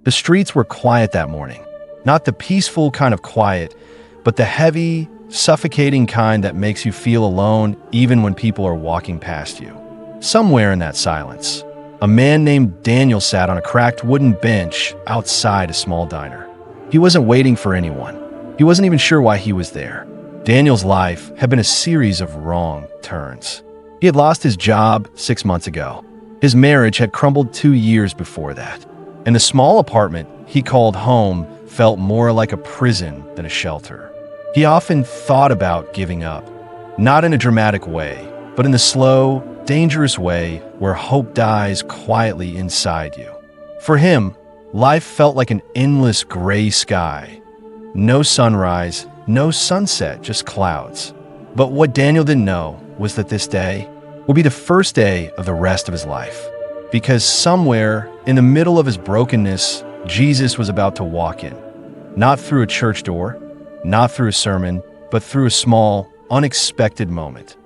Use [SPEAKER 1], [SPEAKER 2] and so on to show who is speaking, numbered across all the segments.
[SPEAKER 1] The streets were quiet that morning. Not the peaceful kind of quiet, but the heavy, suffocating kind that makes you feel alone even when people are walking past you. Somewhere in that silence, a man named Daniel sat on a cracked wooden bench outside a small diner. He wasn't waiting for anyone. He wasn't even sure why he was there. Daniel's life had been a series of wrong turns. He had lost his job 6 months ago. His marriage had crumbled 2 years before that. And the small apartment he called home felt more like a prison than a shelter. He often thought about giving up, not in a dramatic way, but in the slow, dangerous way where hope dies quietly inside you. For him, life felt like an endless gray sky. No sunrise, no sunset, just clouds. But what Daniel didn't know was that this day would be the first day of the rest of his life. Because somewhere in the middle of his brokenness, Jesus was about to walk in. Not through a church door, not through a sermon, but through a small, unexpected moment.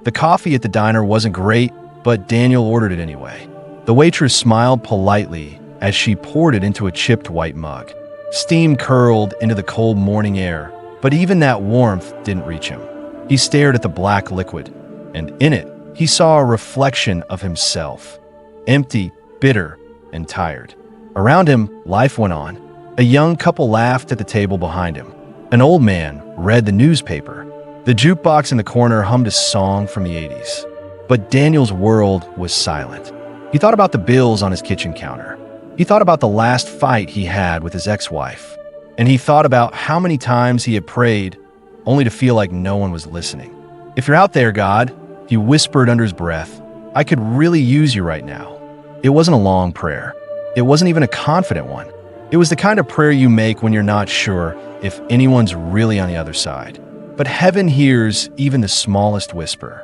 [SPEAKER 1] The coffee at the diner wasn't great, but Daniel ordered it anyway. The waitress smiled politely as she poured it into a chipped white mug. Steam curled into the cold morning air, but even that warmth didn't reach him. He stared at the black liquid, and in it, he saw a reflection of himself. Empty, bitter, and tired. Around him, life went on. A young couple laughed at the table behind him. An old man read the newspaper. The jukebox in the corner hummed a song from the 80s. But Daniel's world was silent. He thought about the bills on his kitchen counter. He thought about the last fight he had with his ex-wife. And he thought about how many times he had prayed only to feel like no one was listening. "If you're out there, God," he whispered under his breath, "I could really use you right now." It wasn't a long prayer. It wasn't even a confident one. It was the kind of prayer you make when you're not sure if anyone's really on the other side. But heaven hears even the smallest whisper.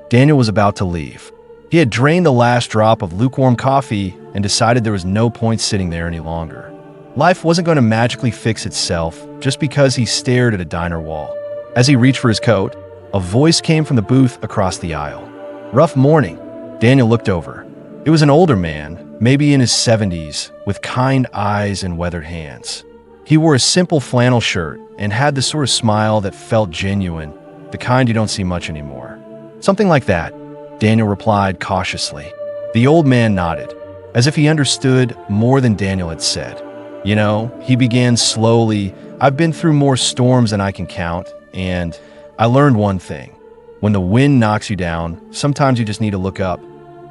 [SPEAKER 1] Daniel was about to leave. He had drained the last drop of lukewarm coffee and decided there was no point sitting there any longer. Life wasn't going to magically fix itself just because he stared at a diner wall. As he reached for his coat, a voice came from the booth across the aisle. "Rough morning." Daniel looked over. It was an older man, maybe in his 70s, with kind eyes and weathered hands. He wore a simple flannel shirt and had the sort of smile that felt genuine, the kind you don't see much anymore. "Something like that," Daniel replied cautiously. The old man nodded, as if he understood more than Daniel had said. "You know," he began slowly, "I've been through more storms than I can count, and I learned one thing. When the wind knocks you down, sometimes you just need to look up."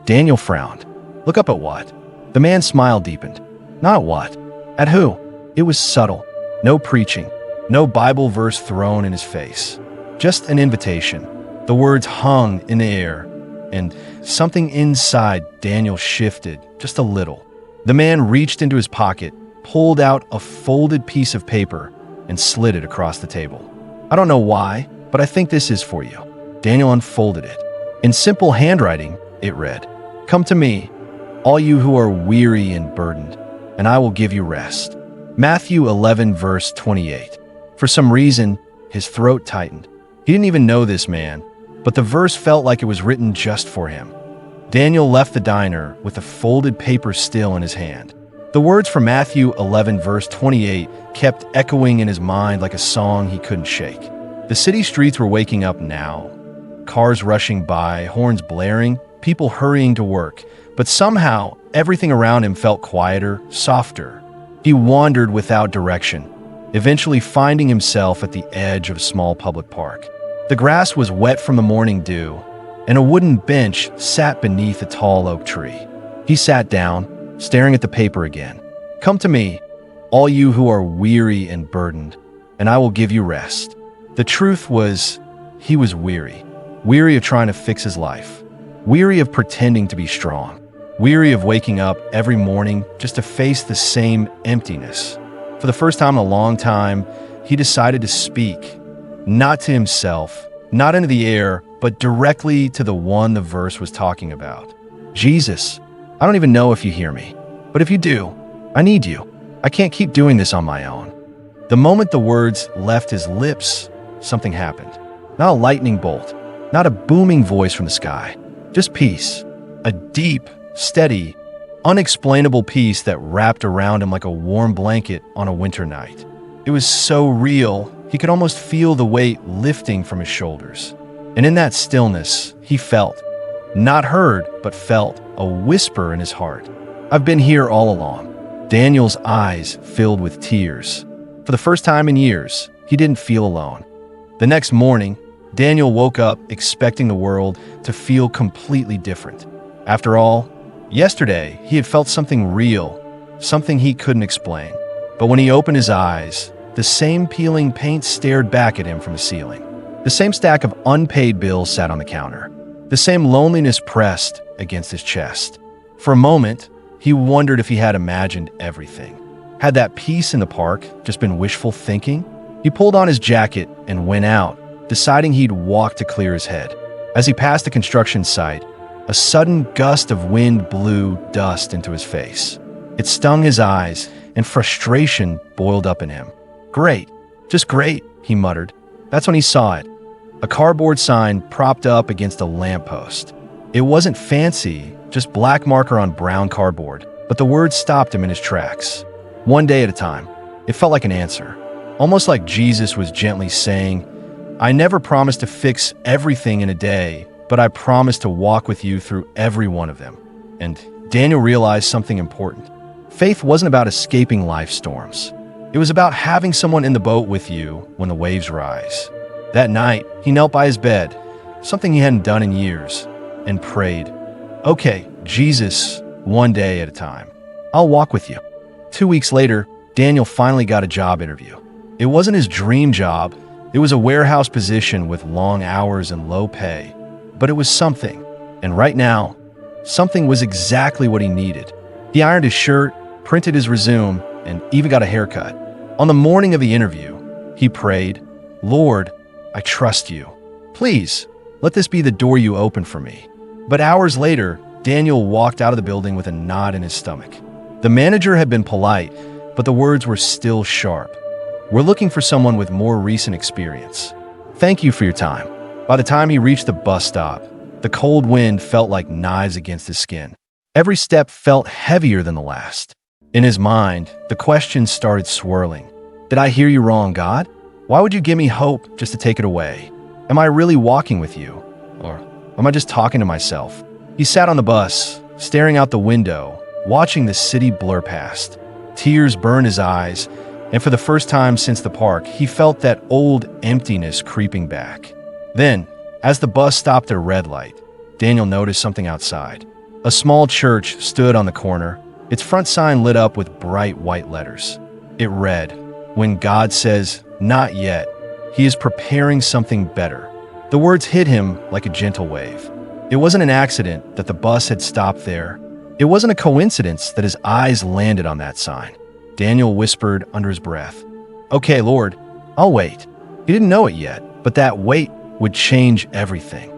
[SPEAKER 1] Daniel frowned. "Look up at what?" The man's smile deepened. "Not what? At who?" It was subtle. No preaching. No Bible verse thrown in his face. Just an invitation. The words hung in the air, and something inside Daniel shifted just a little. The man reached into his pocket, pulled out a folded piece of paper, and slid it across the table. "I don't know why, but I think this is for you." Daniel unfolded it. In simple handwriting, it read, "Come to me, all you who are weary and burdened, and I will give you rest." Matthew 11, verse 28. For some reason, his throat tightened. He didn't even know this man, but the verse felt like it was written just for him. Daniel left the diner with the folded paper still in his hand. The words from Matthew 11, verse 28 kept echoing in his mind like a song he couldn't shake. The city streets were waking up now. Cars rushing by, horns blaring, people hurrying to work. But somehow, everything around him felt quieter, softer. He wandered without direction, eventually finding himself at the edge of a small public park. The grass was wet from the morning dew, and a wooden bench sat beneath a tall oak tree. He sat down, staring at the paper again. "Come to me, all you who are weary and burdened, and I will give you rest." The truth was, he was weary. Weary of trying to fix his life. Weary of pretending to be strong. Weary of waking up every morning just to face the same emptiness. For the first time in a long time, he decided to speak, not to himself, not into the air, but directly to the one the verse was talking about. "Jesus, I don't even know if you hear me, but if you do, I need you. I can't keep doing this on my own." The moment the words left his lips, something happened. Not a lightning bolt, not a booming voice from the sky, just peace. A deep, steady, unexplainable peace that wrapped around him like a warm blanket on a winter night. It was so real, he could almost feel the weight lifting from his shoulders. And in that stillness, he felt, not heard, but felt, a whisper in his heart. I've been here all along. Daniel's eyes filled with tears. For the first time in years, he didn't feel alone. The next morning, Daniel woke up expecting the world to feel completely different. After all, yesterday he had felt something real, something he couldn't explain. But when he opened his eyes, the same peeling paint stared back at him from the ceiling. The same stack of unpaid bills sat on the counter. The same loneliness pressed against his chest. For a moment, he wondered if he had imagined everything. Had that peace in the park just been wishful thinking? He pulled on his jacket and went out, deciding he'd walk to clear his head. As he passed a construction site, a sudden gust of wind blew dust into his face. It stung his eyes, and frustration boiled up in him. Great, just great, he muttered. That's when he saw it. A cardboard sign propped up against a lamppost. It wasn't fancy, just black marker on brown cardboard, but the words stopped him in his tracks. One day at a time. It felt like an answer. Almost like Jesus was gently saying, I never promised to fix everything in a day, but I promised to walk with you through every one of them. And Daniel realized something important. Faith wasn't about escaping life storms. It was about having someone in the boat with you when the waves rise. That night, he knelt by his bed, something he hadn't done in years, and prayed, Okay, Jesus, one day at a time. I'll walk with you. 2 weeks later, Daniel finally got a job interview. It wasn't his dream job. It was a warehouse position with long hours and low pay. But it was something. And right now, something was exactly what he needed. He ironed his shirt, printed his resume, and even got a haircut. On the morning of the interview, he prayed, Lord, I trust you. Please, let this be the door you open for me. But hours later, Daniel walked out of the building with a knot in his stomach. The manager had been polite, but the words were still sharp. We're looking for someone with more recent experience. Thank you for your time. By the time he reached the bus stop, the cold wind felt like knives against his skin. Every step felt heavier than the last. In his mind, the questions started swirling. Did I hear you wrong, God? Why would you give me hope just to take it away? Am I really walking with you? Or am I just talking to myself? He sat on the bus, staring out the window, watching the city blur past. Tears burned his eyes, and for the first time since the park, he felt that old emptiness creeping back. Then, as the bus stopped at a red light, Daniel noticed something outside. A small church stood on the corner, its front sign lit up with bright white letters. It read, When God says, not yet, He is preparing something better. The words hit him like a gentle wave. It wasn't an accident that the bus had stopped there. It wasn't a coincidence that his eyes landed on that sign. Daniel whispered under his breath, Okay, Lord, I'll wait. He didn't know it yet, but that wait would change everything.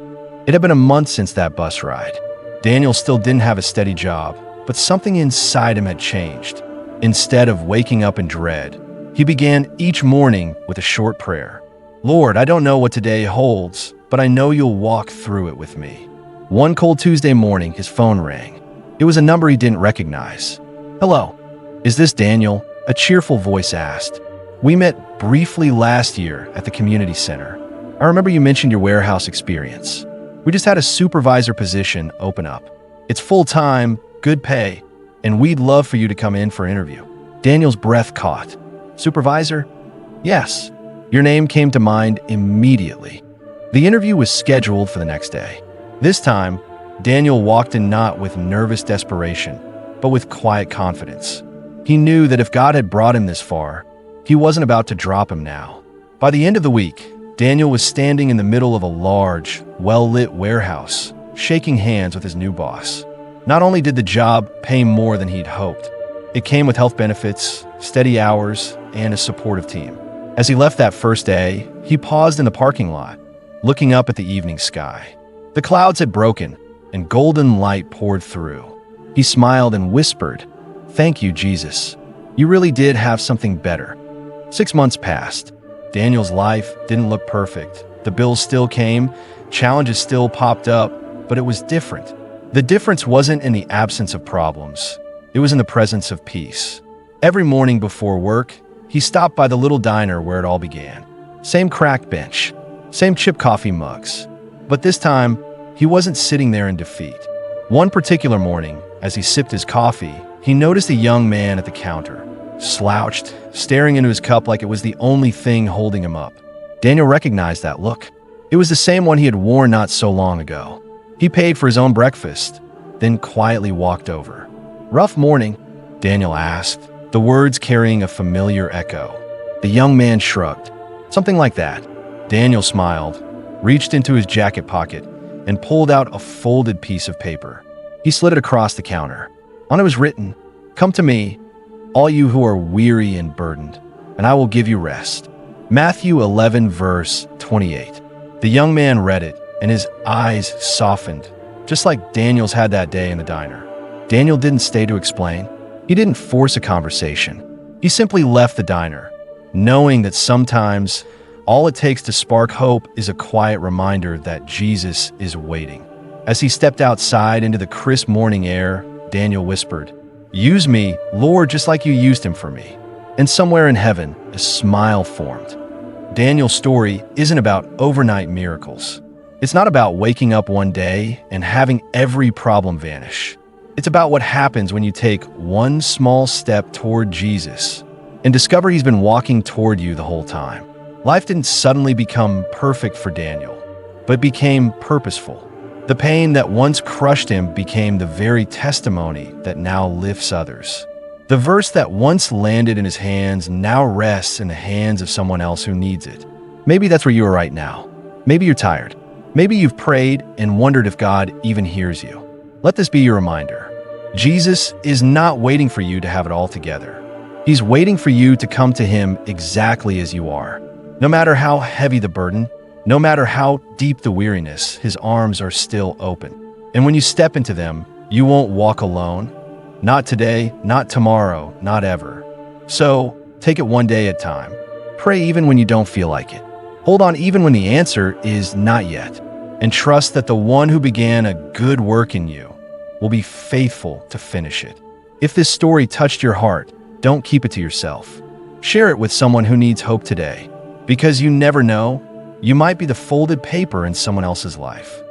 [SPEAKER 1] It had been a month since that bus ride. Daniel still didn't have a steady job, but something inside him had changed. Instead of waking up in dread, he began each morning with a short prayer. Lord, I don't know what today holds, but I know you'll walk through it with me. One cold Tuesday morning, his phone rang. It was a number he didn't recognize. Hello, is this Daniel? A cheerful voice asked. We met briefly last year at the community center. I remember you mentioned your warehouse experience. We just had a supervisor position open up. It's full-time, good pay, and we'd love for you to come in for an interview. Daniel's breath caught. Supervisor? Yes. Your name came to mind immediately. The interview was scheduled for the next day. This time, Daniel walked in not with nervous desperation, but with quiet confidence. He knew that if God had brought him this far, He wasn't about to drop him now. By the end of the week, Daniel was standing in the middle of a large, well-lit warehouse, shaking hands with his new boss. Not only did the job pay more than he'd hoped, it came with health benefits, steady hours, and a supportive team. As he left that first day, he paused in the parking lot, looking up at the evening sky. The clouds had broken, and golden light poured through. He smiled and whispered, Thank you, Jesus. You really did have something better. 6 months passed. Daniel's life didn't look perfect. The bills still came, challenges still popped up, but it was different. The difference wasn't in the absence of problems. It was in the presence of peace. Every morning before work, he stopped by the little diner where it all began. Same cracked bench, same chipped coffee mugs. But this time, he wasn't sitting there in defeat. One particular morning, as he sipped his coffee, he noticed a young man at the counter, slouched, staring into his cup like it was the only thing holding him up. Daniel recognized that look. It was the same one he had worn not so long ago. He paid for his own breakfast, then quietly walked over. "Rough morning?" Daniel asked, the words carrying a familiar echo. The young man shrugged. "Something like that." Daniel smiled, reached into his jacket pocket, and pulled out a folded piece of paper. He slid it across the counter. On it was written, "Come to me, all you who are weary and burdened, and I will give you rest." Matthew 11, verse 28. The young man read it, and his eyes softened, just like Daniel's had that day in the diner. Daniel didn't stay to explain. He didn't force a conversation. He simply left the diner, knowing that sometimes all it takes to spark hope is a quiet reminder that Jesus is waiting. As he stepped outside into the crisp morning air, Daniel whispered, "Use me, Lord, just like you used him for me." And somewhere in heaven, a smile formed. Daniel's story isn't about overnight miracles. It's not about waking up one day and having every problem vanish. It's about what happens when you take one small step toward Jesus and discover he's been walking toward you the whole time. Life didn't suddenly become perfect for Daniel, but became purposeful. The pain that once crushed him became the very testimony that now lifts others. The verse that once landed in his hands now rests in the hands of someone else who needs it. Maybe that's where you are right now. Maybe you're tired. Maybe you've prayed and wondered if God even hears you. Let this be your reminder. Jesus is not waiting for you to have it all together. He's waiting for you to come to him exactly as you are. No matter how heavy the burden, no matter how deep the weariness, his arms are still open. And when you step into them, you won't walk alone. Not today, not tomorrow, not ever. So, take it one day at a time. Pray even when you don't feel like it. Hold on even when the answer is not yet. And trust that the one who began a good work in you will be faithful to finish it. If this story touched your heart, don't keep it to yourself. Share it with someone who needs hope today. Because you never know, you might be the folded paper in someone else's life.